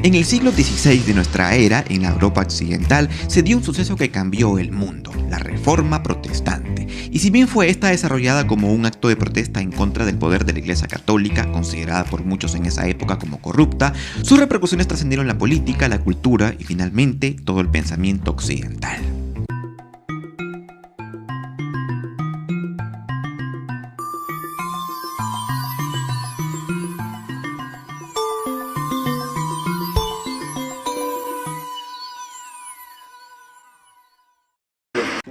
En el siglo XVI de nuestra era, en la Europa occidental, se dio un suceso que cambió el mundo, la Reforma Protestante. Y si bien fue esta desarrollada como un acto de protesta en contra del poder de la Iglesia Católica, considerada por muchos en esa época como corrupta, sus repercusiones trascendieron la política, la cultura y finalmente todo el pensamiento occidental.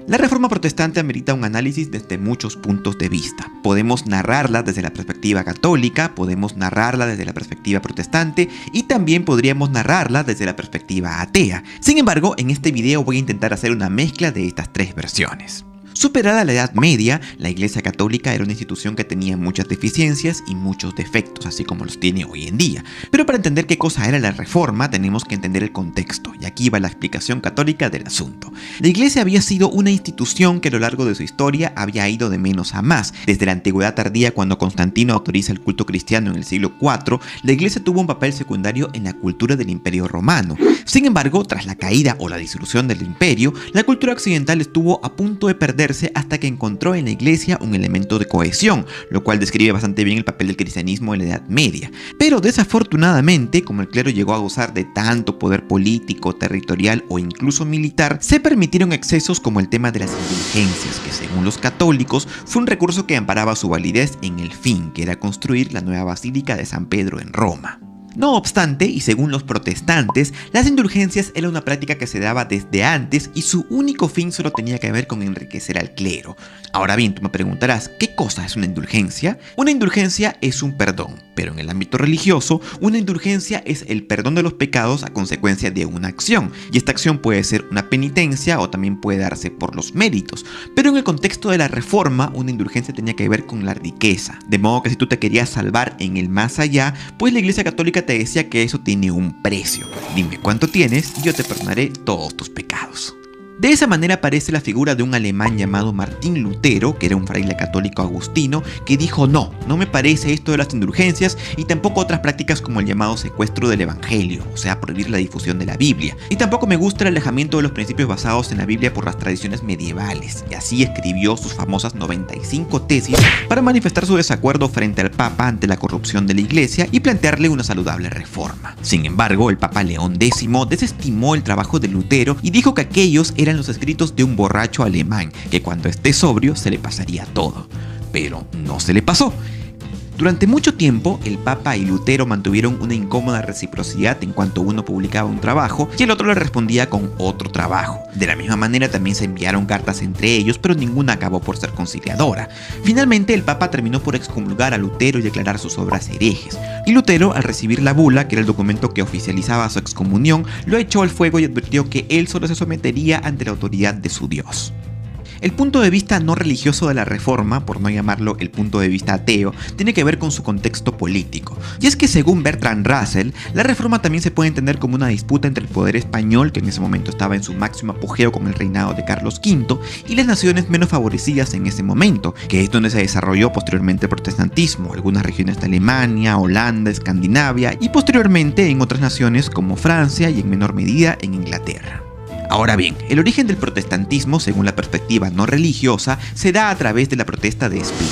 La Reforma Protestante amerita un análisis desde muchos puntos de vista. Podemos narrarla desde la perspectiva católica, podemos narrarla desde la perspectiva protestante y también podríamos narrarla desde la perspectiva atea. Sin embargo, en este video voy a intentar hacer una mezcla de estas tres versiones. Superada la Edad Media, la Iglesia Católica era una institución que tenía muchas deficiencias y muchos defectos, así como los tiene hoy en día. Pero para entender qué cosa era la Reforma, tenemos que entender el contexto, y aquí va la explicación católica del asunto. La Iglesia había sido una institución que a lo largo de su historia había ido de menos a más. Desde la antigüedad tardía, cuando Constantino autoriza el culto cristiano en el siglo IV, la Iglesia tuvo un papel secundario en la cultura del Imperio Romano. Sin embargo, tras la caída o la disolución del imperio, la cultura occidental estuvo a punto de perderse hasta que encontró en la Iglesia un elemento de cohesión, lo cual describe bastante bien el papel del cristianismo en la Edad Media. Pero desafortunadamente, como el clero llegó a gozar de tanto poder político, territorial o incluso militar, se permitieron excesos como el tema de las indulgencias, que según los católicos fue un recurso que amparaba su validez en el fin, que era construir la nueva Basílica de San Pedro en Roma. No obstante, y según los protestantes, las indulgencias era una práctica que se daba desde antes y su único fin solo tenía que ver con enriquecer al clero. Ahora bien, tú me preguntarás, ¿qué cosa es una indulgencia? Una indulgencia es un perdón, pero en el ámbito religioso, una indulgencia es el perdón de los pecados a consecuencia de una acción, y esta acción puede ser una penitencia o también puede darse por los méritos. Pero en el contexto de la Reforma, una indulgencia tenía que ver con la riqueza, de modo que si tú te querías salvar en el más allá, pues la Iglesia Católica te decía que eso tiene un precio. Dime cuánto tienes y yo te perdonaré todos tus pecados. De esa manera aparece la figura de un alemán llamado Martín Lutero, que era un fraile católico agustino, que dijo no me parece esto de las indulgencias y tampoco otras prácticas como el llamado secuestro del evangelio, o sea, prohibir la difusión de la Biblia. Y tampoco me gusta el alejamiento de los principios basados en la Biblia por las tradiciones medievales, y así escribió sus famosas 95 tesis para manifestar su desacuerdo frente al Papa ante la corrupción de la Iglesia y plantearle una saludable reforma. Sin embargo, el Papa León X desestimó el trabajo de Lutero y dijo que aquellos eran los escritos de un borracho alemán, que cuando esté sobrio se le pasaría todo. Pero no se le pasó. Durante mucho tiempo, el Papa y Lutero mantuvieron una incómoda reciprocidad en cuanto uno publicaba un trabajo y el otro le respondía con otro trabajo. De la misma manera también se enviaron cartas entre ellos, pero ninguna acabó por ser conciliadora. Finalmente, el Papa terminó por excomulgar a Lutero y declarar sus obras herejes. Y Lutero, al recibir la bula, que era el documento que oficializaba su excomunión, lo echó al fuego y advirtió que él solo se sometería ante la autoridad de su Dios. El punto de vista no religioso de la Reforma, por no llamarlo el punto de vista ateo, tiene que ver con su contexto político. Y es que según Bertrand Russell, la Reforma también se puede entender como una disputa entre el poder español, que en ese momento estaba en su máximo apogeo con el reinado de Carlos V, y las naciones menos favorecidas en ese momento, que es donde se desarrolló posteriormente el protestantismo, algunas regiones de Alemania, Holanda, Escandinavia y posteriormente en otras naciones como Francia y en menor medida en Inglaterra. Ahora bien, el origen del protestantismo, según la perspectiva no religiosa, se da a través de la protesta de Espira.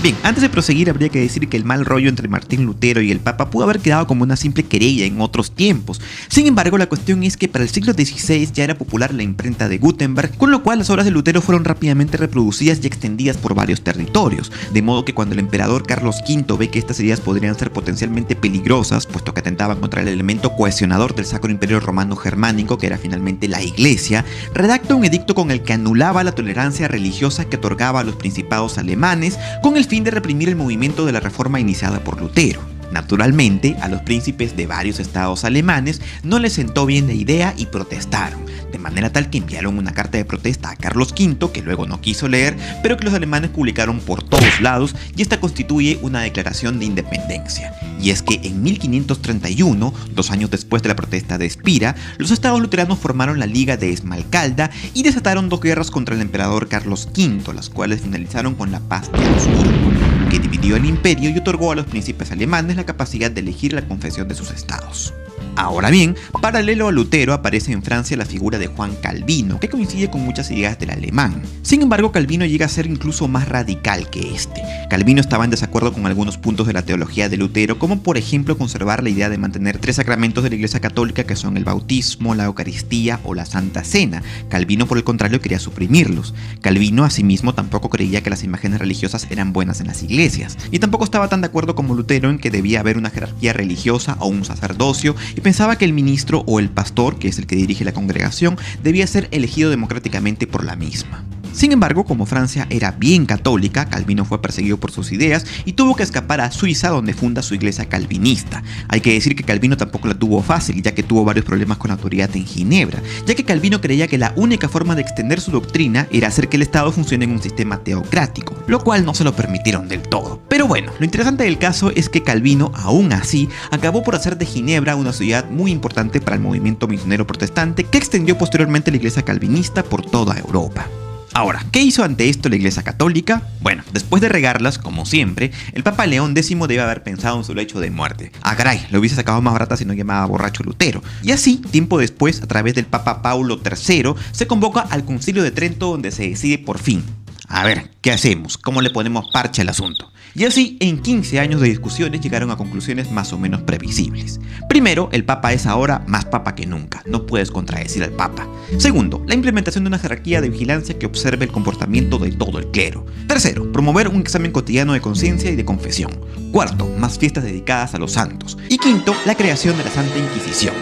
Bien, antes de proseguir habría que decir que el mal rollo entre Martín Lutero y el Papa pudo haber quedado como una simple querella en otros tiempos. Sin embargo, la cuestión es que para el siglo XVI ya era popular la imprenta de Gutenberg, con lo cual las obras de Lutero fueron rápidamente reproducidas y extendidas por varios territorios, de modo que cuando el emperador Carlos V ve que estas ideas podrían ser potencialmente peligrosas, puesto que atentaban contra el elemento cohesionador del Sacro Imperio Romano Germánico, que era finalmente la Iglesia, redacta un edicto con el que anulaba la tolerancia religiosa que otorgaba a los principados alemanes, con el fin de reprimir el movimiento de la reforma iniciada por Lutero. Naturalmente, a los príncipes de varios estados alemanes no les sentó bien la idea y protestaron, de manera tal que enviaron una carta de protesta a Carlos V, que luego no quiso leer, pero que los alemanes publicaron por todos lados, y esta constituye una declaración de independencia. Y es que en 1531, 2 años después de la protesta de Espira, los estados luteranos formaron la Liga de Esmalcalda y desataron 2 guerras contra el emperador Carlos V, las cuales finalizaron con la Paz de Augsburgo, que dividió el imperio y otorgó a los príncipes alemanes la capacidad de elegir la confesión de sus estados. Ahora bien, paralelo a Lutero aparece en Francia la figura de Juan Calvino, que coincide con muchas ideas del alemán. Sin embargo, Calvino llega a ser incluso más radical que este. Calvino estaba en desacuerdo con algunos puntos de la teología de Lutero, como por ejemplo conservar la idea de mantener 3 sacramentos de la Iglesia Católica, que son el bautismo, la Eucaristía o la Santa Cena. Calvino, por el contrario, quería suprimirlos. Calvino, asimismo, tampoco creía que las imágenes religiosas eran buenas en las iglesias, y tampoco estaba tan de acuerdo como Lutero en que debía haber una jerarquía religiosa o un sacerdocio, y pensaba que el ministro o el pastor, que es el que dirige la congregación, debía ser elegido democráticamente por la misma. Sin embargo, como Francia era bien católica, Calvino fue perseguido por sus ideas y tuvo que escapar a Suiza, donde funda su iglesia calvinista. Hay que decir que Calvino tampoco la tuvo fácil, ya que tuvo varios problemas con la autoridad en Ginebra, ya que Calvino creía que la única forma de extender su doctrina era hacer que el Estado funcione en un sistema teocrático, lo cual no se lo permitieron del todo. Pero bueno, lo interesante del caso es que Calvino, aún así, acabó por hacer de Ginebra una ciudad muy importante para el movimiento misionero protestante, que extendió posteriormente la iglesia calvinista por toda Europa. Ahora, ¿qué hizo ante esto la Iglesia Católica? Bueno, después de regarlas, como siempre, el Papa León X debe haber pensado en su lecho de muerte. Ah, caray, lo hubiese sacado más barata si no llamaba borracho Lutero. Y así, tiempo después, a través del Papa Paulo III, se convoca al Concilio de Trento, donde se decide por fin: a ver, ¿qué hacemos? ¿Cómo le ponemos parche al asunto? Y así, en 15 años de discusiones llegaron a conclusiones más o menos previsibles. Primero, el Papa es ahora más Papa que nunca, no puedes contradecir al Papa. Segundo, la implementación de una jerarquía de vigilancia que observe el comportamiento de todo el clero. Tercero, promover un examen cotidiano de conciencia y de confesión. Cuarto, más fiestas dedicadas a los santos. Y quinto, la creación de la Santa Inquisición.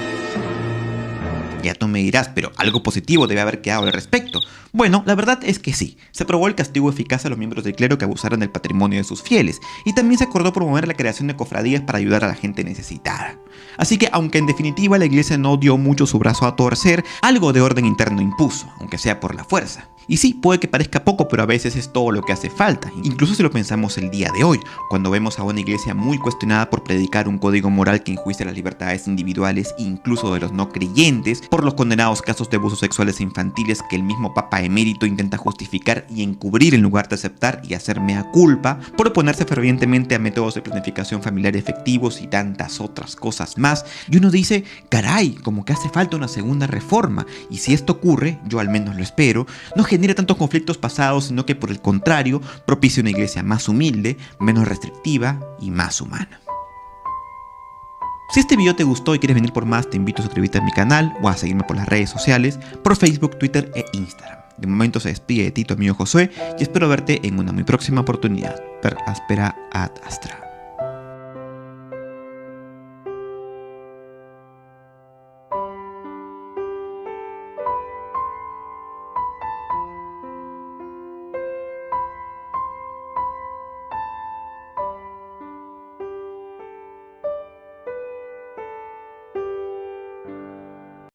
Ya tú me dirás, pero algo positivo debe haber quedado al respecto. Bueno, la verdad es que sí, se aprobó el castigo eficaz a los miembros del clero que abusaran del patrimonio de sus fieles, y también se acordó promover la creación de cofradías para ayudar a la gente necesitada. Así que, aunque en definitiva la iglesia no dio mucho su brazo a torcer, algo de orden interno impuso, aunque sea por la fuerza. Y sí, puede que parezca poco, pero a veces es todo lo que hace falta, incluso si lo pensamos el día de hoy, cuando vemos a una iglesia muy cuestionada por predicar un código moral que enjuicia las libertades individuales, incluso de los no creyentes, por los condenados casos de abusos sexuales infantiles que el mismo Papa Emérito intenta justificar y encubrir en lugar de aceptar y hacer mea culpa, por oponerse fervientemente a métodos de planificación familiar efectivos y tantas otras cosas más. Y uno dice, caray, como que hace falta una segunda reforma, y si esto ocurre, yo al menos lo espero, no genere tantos conflictos pasados, sino que por el contrario, propicie una iglesia más humilde, menos restrictiva y más humana. Si este video te gustó y quieres venir por más, te invito a suscribirte a mi canal o a seguirme por las redes sociales, por Facebook, Twitter e Instagram. De momento se despide de ti tu amigo Josué y espero verte en una muy próxima oportunidad. Per aspera ad astra.